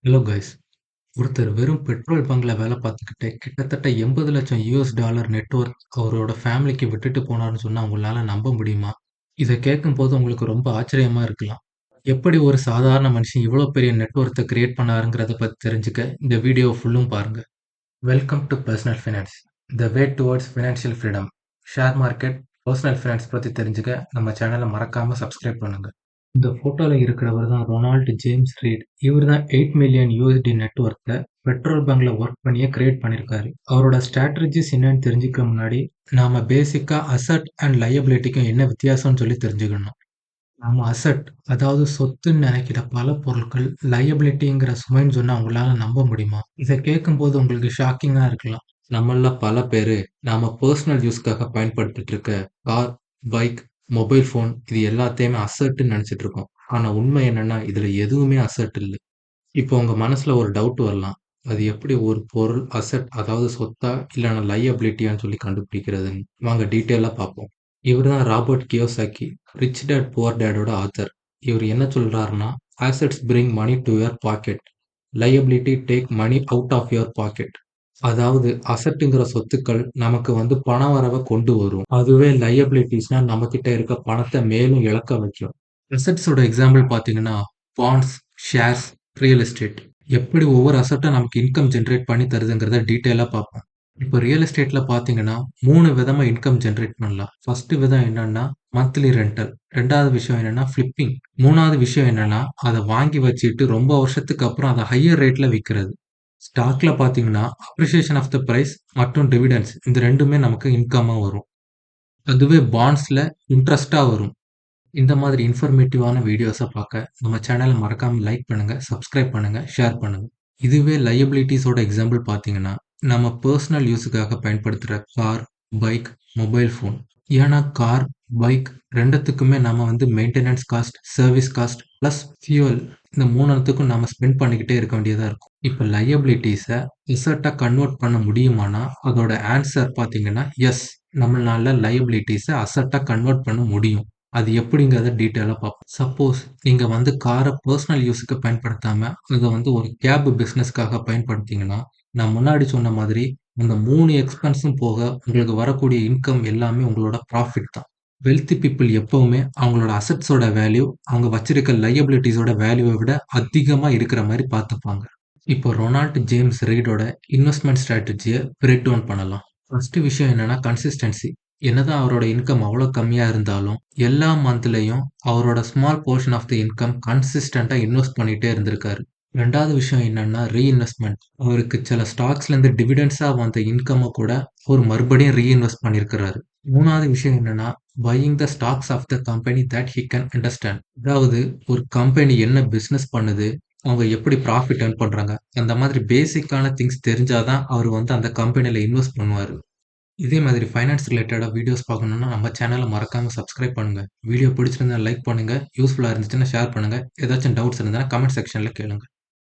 Hello guys. ஒருத்தர் வெறும் petrol பங்க்ல வேலை பார்த்துக்கிட்டே கிட்டத்தட்ட 80 லட்சம் டாலர் நெட்வொர்க் அவரோட ஃபேமிலிக்கு விட்டுட்டு போனார்னு சொன்னா உங்களால நம்ப முடியுமா? இத கேட்கும்போது உங்களுக்கு ரொம்ப ஆச்சரியமா இருக்கலாம். எப்படி ஒரு சாதாரண மனுஷன் இவ்வளோ பெரிய நெட்வொர்த்த கிரியேட் பண்ணாருங்கிறத பத்தி தெரிஞ்சுக்க இந்த வீடியோ ஃபுல்லும் பாருங்க. Welcome to personal finance. The way towards financial freedom. Share market, personal finance பத்தி தெரிஞ்சுக்க நம்ம சேனலை மறக்காம சப்ஸ்கிரைப் பண்ணுங்க. இந்த ஃபோட்டோல இருக்கிறவர் தான் ரொனால்ட் ஜேம்ஸ் ரீட். இவர் தான் 8 மில்லியன் நெட்வொர்க்க பெட்ரோல் பங்க்ல ஒர்க் பண்ணியே கிரியேட் பண்ணியிருக்காரு. அவரோட ஸ்ட்ராட்டஜிஸ் என்னன்னு தெரிஞ்சுக்க முன்னாடி நாம பேசிக்கா அசட் அண்ட் லயபிலிட்டிக்கும் என்ன வித்தியாசம்னு சொல்லி தெரிஞ்சுக்கணும். நாம அசட் அதாவது சொத்துன்னு நினைக்கிற பல பொருட்கள் லயபிலிட்டிங்கிற சுமைன்னு சொன்னா உங்களால நம்ப முடியுமா? இத கேட்கும்போது உங்களுக்கு ஷாக்கிங்கா இருக்கலாம். நம்மள பல பேரு நாம பர்சனல் யூஸ்க்காக பயன்படுத்திட்டு இருக்க கார், பைக், மொபைல் ஃபோன் இது எல்லாத்தையுமே அசட்டுன்னு நினைச்சிட்டு இருக்கோம். ஆனா உண்மை என்னன்னா இதுல எதுவுமே அசட் இல்ல. இப்போ உங்க மனசுல ஒரு டவுட் வரலாம். அது எப்படி ஒரு பொருள் அசெட் அதாவது சொத்தா இல்லன்னா லையபிலிட்டியான்னு சொல்லி கண்டுபிடிக்கிறதுன்னு. வாங்க டீட்டெயிலா பார்ப்போம். இவர்தான் Robert Kiyosaki, rich dad poor டாடோட ஆத்தர். இவர் என்ன சொல்றாருன்னா, "assets bring money to your pocket. Liability take money out of your pocket." அதாவது அசெட்டுங்கிற சொத்துக்கள் நமக்கு வந்து பண வரவ கொண்டு வரும். அதுவே லையபிலிட்டீஸ்னா நம்மகிட்ட இருக்க பணத்த மேலும் இழக்க வைக்கும். அசெட்ஸோட எக்ஸாம்பிள் பார்த்தீங்கன்னா, பாண்ட்ஸ், ஷேர்ஸ், ரியல் எஸ்டேட். எப்படி ஒவ்வொரு அசெட்டும் நமக்கு இன்கம் ஜெனரேட் பண்ணி தருதுங்கிறத டீட்டெயிலா பார்ப்போம். இப்போ ரியல் எஸ்டேட்ல பார்த்தீங்கன்னா, 3 விதமா இன்கம் ஜெனரேட் பண்ணலாம். ஃபர்ஸ்ட் விதம் என்னன்னா, மந்த்லி ரெண்டல். 2வது விஷயம் என்னன்னா, ஃபிளிப்பிங். 3வது விஷயம் என்னன்னா, அத வாங்கி வச்சுட்டு ரொம்ப வருஷத்துக்கு அப்புறம் அத ஹையர் ரேட்ல விக்கிறது. ஸ்டாக்ல பார்த்தீங்கன்னா, அப்ரிசியேஷன் ஆஃப் த பிரைஸ் மற்றும் டிவிடெண்ட்ஸ் இந்த 2மே நமக்கு இன்கம்மா வரும். அதுவே பாண்ட்ஸ்ல இன்ட்ரெஸ்ட்டா வரும். இந்த மாதிரி இன்ஃபர்மேட்டிவான வீடியோஸ பார்க்க நம்ம சேனல மறக்காம லைக் பண்ணுங்க, சப்ஸ்கிரைப் பண்ணுங்க, ஷேர் பண்ணுங்க. இதுவே லயபிலிட்டீஸோட எக்ஸாம்பிள் பார்த்தீங்கன்னா, நம்ம பெர்சனல் யூஸுக்காக பயன்படுத்துற கார், பைக், மொபைல் ஃபோன். ஏன்னா கார், பைக் 2த்துக்குமே நாம வந்து maintenance cost, service cost plus fuel இந்த 3த்துக்கும் நாம ஸ்பெண்ட் பண்ணிக்கிட்டே இருக்க வேண்டியதா இருக்கும். இப்ப லயபிலிட்டீஸ அசெட்டா கன்வெர்ட் பண்ண முடியுமானா, அதோட ஆன்சர் பார்த்தீங்கன்னா, எஸ். நம்மளால லயபிலிட்டீஸ அசெட்டா கன்வெர்ட் பண்ண முடியும். அது எப்படிங்கிறத டீட்டெயிலா பார்ப்போம். சப்போஸ் நீங்க வந்து கார பெர்சனல் யூஸுக்கு பயன்படுத்தாம, அத வந்து ஒரு கேப் பிசினஸ்க்காக பயன்படுத்தீங்கன்னா, நான் முன்னாடி சொன்ன மாதிரி அந்த 3 எக்ஸ்பென்ஸும் போக உங்களுக்கு வரக்கூடிய இன்கம் எல்லாமே உங்களோட ப்ராஃபிட் தான். வெல்த்தி பீப்பிள் எப்பவுமே அவங்களோட அசெட்ஸோட வேல்யூ, அவங்க வச்சிருக்க லயபிலிட்டீஸோட வேல்யூவ விட அதிகமா இருக்கிற மாரி பார்த்துப்பாங்க. இப்போ ரொனால்ட் ஜேம்ஸ் ரீடோட இன்வெஸ்ட்மென்ட் ஸ்ட்ராட்டஜிய பிரேக் டவுன் பண்ணலாம். ஃபர்ஸ்ட் விஷயம் என்னன்னா கன்சிஸ்டன்சி. என்னதான் அவரோட இன்கம் அவ்வளோ கம்மியா இருந்தாலும், எல்லா மந்த்லயும் அவரோட small portion of the income கன்சிஸ்டன்ட்டா இன்வெஸ்ட் பண்ணிட்டே இருந்திருக்காரு. 2வது விஷயம் என்னன்னா ரீஇன்வெஸ்ட்மென்ட். அவருக்கு சில ஸ்டாக்ஸ்லேருந்து டிவிடெண்ட்ஸா வந்த இன்கம்ம கூட அவர் மறுபடியும் ரீஇன்வெஸ்ட் பண்ணியிருக்கிறாரு. 3வது விஷயம் என்னன்னா, buying the stocks of the company that he can understand. அதாவது ஒரு கம்பெனி என்ன பிசினஸ் பண்ணுது, அவங்க எப்படி ப்ராஃபிட் ஏர்ன் பண்றாங்க, அந்த மாதிரி பேசிக்கான திங்ஸ் தெரிஞ்சா தான் அவர் வந்து அந்த கம்பெனில இன்வெஸ்ட் பண்ணுவாரு. இதே மாதிரி ஃபைனான்ஸ் ரிலேட்டடா வீடியோஸ் பார்க்கணும்னா நம்ம சேனல மறக்காம சப்ஸ்கிரைப் பண்ணுங்க. வீடியோ பிடிச்சிருந்தா லைக் பண்ணுங்க. யூஸ்ஃபுல்லா இருந்துச்சுன்னா ஷேர் பண்ணுங்க. ஏதாச்சும் டவுட்ஸ் இருந்தா கமெண்ட் செக்ஷன்ல கேளுங்க.